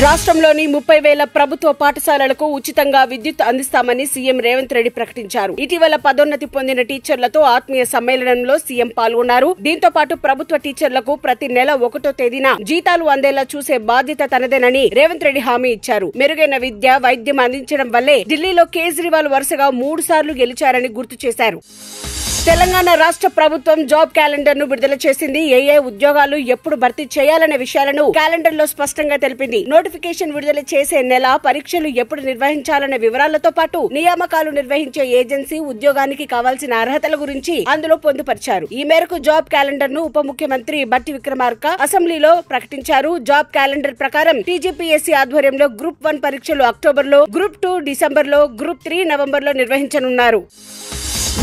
రాష్ట్రంలోని 30,000 ప్రభుత్వ పాఠశాలలకు ఉచితంగా విద్యుత్ అందిస్తామని సీఎం రేవంత్ రెడ్డి ప్రకటించారు. ఇటీవల పదోన్నతి పొందిన టీచర్లతో ఆత్మీయ సమ్మేళనంలో సీఎం పాల్గొన్నారు. దీంతో పాటు ప్రభుత్వ టీచర్లకు ప్రతి నెల 1వ తేదీన జీతాలు అందేలా చూసే బాధ్యత తనదేనని రేవంత్ రెడ్డి హామీ ఇచ్చారు. మెరుగైన విద్య, వైద్యం అందించడం వల్లే ఢిల్లీలో కేజ్రీవాల్ వరుసగా 3 సార్లు గెలిచారని గుర్తు చేశారు. తెలంగాణ రాష్ట్ర ప్రభుత్వం జాబ్ క్యాలెండర్ ను విడుదల చేసింది. ఏ ఉద్యోగాలు ఎప్పుడు భర్తీ చేయాలనే విషయాలను క్యాలెండర్ లో స్పష్టంగా తెలిపింది. నోటిఫికేషన్ విడుదల చేసే నెల, పరీక్షలు ఎప్పుడు నిర్వహించాలనే వివరాలతో పాటు నియామకాలు నిర్వహించే ఏజెన్సీ, ఉద్యోగానికి కావాల్సిన అర్హతల గురించి అందులో పొందుపరిచారు. ఈ మేరకు జాబ్ క్యాలెండర్ ను ఉప ముఖ్యమంత్రి బట్టి విక్రమార్క అసెంబ్లీలో ప్రకటించారు. జాబ్ క్యాలెండర్ ప్రకారం టీజీపీఎస్సీ ఆధ్వర్యంలో గ్రూప్ 1 పరీక్షలు అక్టోబర్లో, గ్రూప్ 2 డిసెంబర్లో, గ్రూప్ 3 నవంబర్లో నిర్వహించనున్నారు.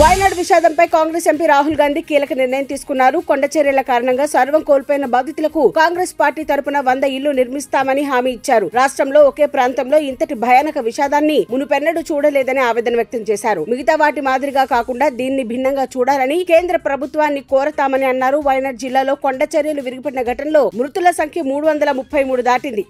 వయనాడు విషాదంపై కాంగ్రెస్ ఎంపీ రాహుల్ గాంధీ కీలక నిర్ణయం తీసుకున్నారు. కొండ చర్యల కారణంగా సర్వం కోల్పోయిన బాధితులకు కాంగ్రెస్ పార్టీ తరపున 100 ఇళ్లు నిర్మిస్తామని హామీ ఇచ్చారు. రాష్ట్రంలో ఒకే ప్రాంతంలో ఇంతటి భయానక విషాదాన్ని మునుపెన్నడూ చూడలేదని ఆవేదన వ్యక్తం చేశారు. మిగతా వాటి మాదిరిగా కాకుండా దీన్ని భిన్నంగా చూడాలని కేంద్ర ప్రభుత్వాన్ని కోరతామని అన్నారు. వయనాడు జిల్లాలో కొండ చర్యలు విరిగిపడిన ఘటనలో మృతుల సంఖ్య 333 దాటింది.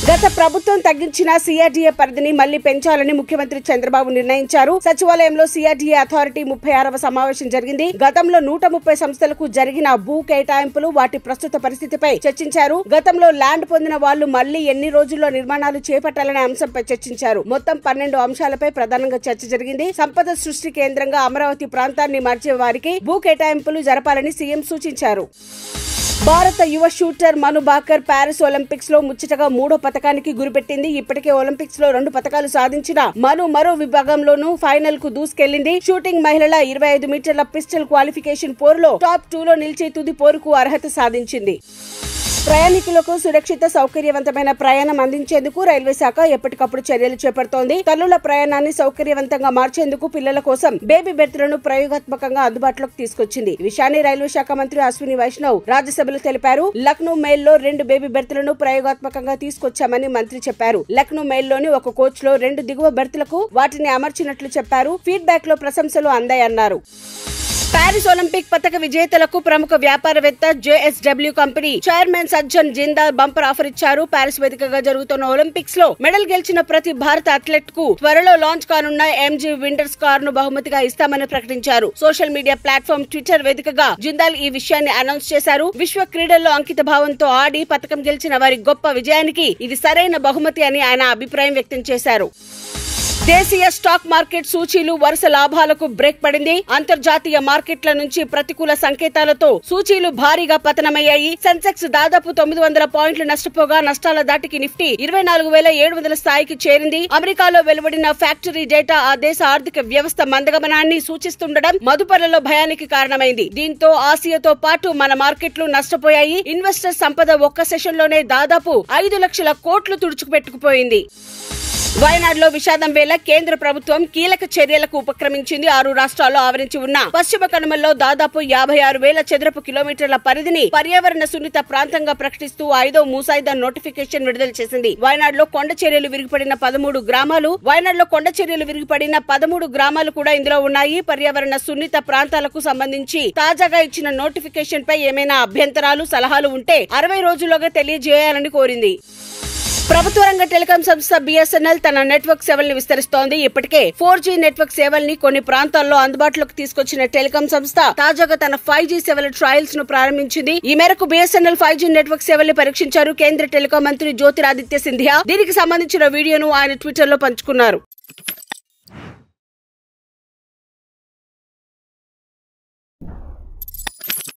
గత ప్రభుత్వం తగ్గించిన సిఆర్డీఏ పరిధిని మళ్లీ పెంచాలని ముఖ్యమంత్రి చంద్రబాబు నిర్ణయించారు. సచివాలయంలో సిఆర్డీఏ అథారిటీ 36వ సమావేశం జరిగింది. గతంలో 130 సంస్థలకు జరిగిన భూ కేటాయింపులు, వాటి ప్రస్తుత పరిస్థితిపై చర్చించారు. గతంలో ల్యాండ్ పొందిన వాళ్లు మళ్లీ ఎన్ని రోజుల్లో నిర్మాణాలు చేపట్టాలనే అంశంపై చర్చించారు. మొత్తం 12 అంశాలపై ప్రధానంగా చర్చ జరిగింది. సంపద సృష్టి కేంద్రంగా అమరావతి ప్రాంతాన్ని మార్చే వారికి భూ కేటాయింపులు జరపాలని సీఎం సూచించారు. భారత యువ షూటర్ మను భాకర్ ప్యారిస్ ఒలింపిక్స్ లో ముచ్చటగా 3వ పతకానికి గురిపెట్టింది. ఇప్పటికే ఒలింపిక్స్ లో 2 పతకాలు సాధించిన మను మరో విభాగంలోనూ ఫైనల్ కు దూసుకెళ్లింది. షూటింగ్ మహిళల 25 మీటర్ల పిస్టల్ క్వాలిఫికేషన్ పోరులో టాప్ 2లో నిలిచి తుది పోరుకు అర్హత సాధించింది. ప్రయాణికులకు సురక్షిత, సౌకర్యవంతమైన ప్రయాణం అందించేందుకు రైల్వే శాఖ ఎప్పటికప్పుడు చర్యలు చేపడుతోంది. తల్లుల ప్రయాణాన్ని సౌకర్యవంతంగా మార్చేందుకు పిల్లల కోసం బేబీ బెర్త్లను ప్రయోగాత్మకంగా అందుబాటులోకి తీసుకొచ్చింది. ఈ విషయాన్ని రైల్వే శాఖ మంత్రి అశ్విని వైష్ణవ్ రాజ్యసభలో తెలిపారు. లక్నో మెయిల్ లో 2 బేబీ బెర్త్లను ప్రయోగాత్మకంగా తీసుకొచ్చామని మంత్రి చెప్పారు. లక్నో మెయిల్ లోని ఒక కోచ్ లో 2 దిగువ బెర్త్లకు వాటిని అమర్చినట్లు చెప్పారు. ఫీడ్బ్యాక్ లో ప్రశంసలు అందాయన్నారు. ప్యారిస్ ఒలింపిక్ పతక విజేతలకు ప్రముఖ వ్యాపారవేత్త JSW company chairman Sajjan Jindal bumper offer ఇచ్చారు. ప్యారిస్ వేదికగా జరుగుతున్న ఒలింపిక్స్ లో మెడల్ గెలిచిన ప్రతి భారత అథ్లెట్ కు త్వరలో లాంచ్ కానున్న ఎంజీ వింటర్స్ కార్ ను బహుమతిగా ఇస్తామని ప్రకటించారు. సోషల్ మీడియా ప్లాట్ఫామ్ ట్విట్టర్ వేదికగా జిందాల్ ఈ విషయాన్ని అనౌన్స్ చేశారు. విశ్వ క్రీడల్లో అంకిత భావంతో ఆడి పతకం గెలిచిన వారి గొప్ప విజయానికి ఇది సరైన బహుమతి అని ఆయన అభిప్రాయం వ్యక్తం చేశారు. దేశీయ స్టాక్ మార్కెట్ సూచీలు వరుస లాభాలకు బ్రేక్ పడింది. అంతర్జాతీయ మార్కెట్ల నుంచి ప్రతికూల సంకేతాలతో సూచీలు భారీగా పతనమయ్యాయి. సెన్సెక్స్ దాదాపు 900 పాయింట్లు నష్టపోగా నష్టాల దాటికి నిఫ్టీ 24,700 స్థాయికి చేరింది. అమెరికాలో వెలువడిన ఫ్యాక్టరీ డేటా ఆ దేశ ఆర్థిక వ్యవస్థ మందగమనాన్ని సూచిస్తుండడం మదుపర్లలో భయానికి కారణమైంది. దీంతో ఆసియాతో పాటు మన మార్కెట్లు నష్టపోయాయి. ఇన్వెస్టర్ సంపద ఒక్క సెషన్ లోనే దాదాపు 5 లక్షల కోట్లు తుడుచుకుపెట్టుకుపోయింది. వయనాడులో విషాదం వేళ కేంద్ర ప్రభుత్వం కీలక చర్యలకు ఉపక్రమించింది. 6 రాష్ట్రాల్లో ఆవరించి ఉన్న పశ్చిమ కనుమల్లో దాదాపు 56,000 చదరపు కిలోమీటర్ల పరిధిని పర్యావరణ సున్నిత ప్రాంతంగా ప్రకటిస్తూ 5వ ముసాయిదా నోటిఫికేషన్ విడుదల చేసింది. వయనాడులో కొండ చర్యలు విరిగిపడిన 13 గ్రామాలు కూడా ఇందులో ఉన్నాయి. పర్యావరణ సున్నిత ప్రాంతాలకు సంబంధించి తాజాగా ఇచ్చిన నోటిఫికేషన్ పై ఏమైనా అభ్యంతరాలు, సలహాలు ఉంటే 60 రోజుల్లోగా తెలియజేయాలని కోరింది. ప్రభుత్వ రంగ టెలికాం సంస్థ బిఎస్ఎన్ఎల్ తన నెట్వర్క్ సేవల్ని విస్తరిస్తోంది. ఇప్పటికే 4G నెట్వర్క్ సేవల్ని కొన్ని ప్రాంతాల్లో అందుబాటులోకి తీసుకొచ్చిన టెలికాం సంస్థ తాజాగా తన 5G సేవల ట్రయల్స్ ను ప్రారంభించింది. ఈ మేరకు బిఎస్ఎన్ఎల్ 5G నెట్వర్క్ సేవల్ని పరీక్షించారు కేంద్ర టెలికాం మంత్రి జ్యోతిరాదిత్య సింధియా. దీనికి సంబంధించిన వీడియోను ఆయన ట్విట్టర్ లో పంచుకున్నారు.